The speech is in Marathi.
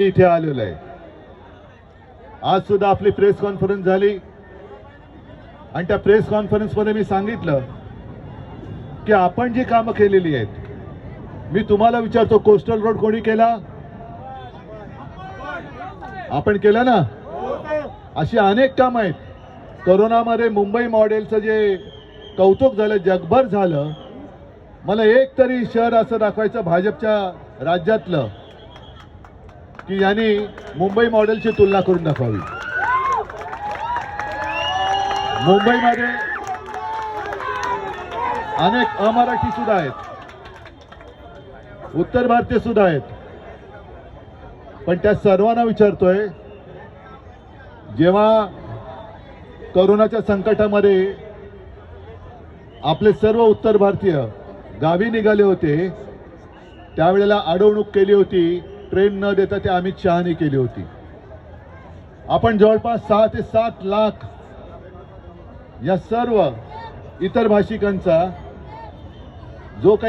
इथे आलेलो आहे। आज सुद्धा आपली प्रेस कॉन्फरन्स झाली आणि त्या प्रेस कॉन्फरन्स मध्ये मी सांगितलं की आपण जी कामं केलेली आहेत, मी तुम्हाला विचारतो, कोस्टल रोड कोणी केला? आपण केलं ना? अशी अनेक कामं आहेत। कोरोनामध्ये मुंबई मॉडेलचं जे कौतुक झालं, जगभर झालं, मला एक तरी शहर असं दाखवायचं भाजपच्या राज्यातलं की यांनी मुंबई मॉडेलची तुलना करून दाखवावी। मुंबईमध्ये अनेक अमराठी सुद्धा आहेत, उत्तर भारतीय सुद्धा आहेत, पण त्या सर्वांना विचारतोय, जेव्हा कोरोनाच्या संकटामध्ये आपले सर्व उत्तर भारतीय गावी निघाले होते, त्यावेळेला अडवणूक केली होती, ट्रेन न देता ते अमित शहानी केली होती। आपण जवळपास 6 ते 7 लाख या सर्व इतर भाषिकांचा जो काही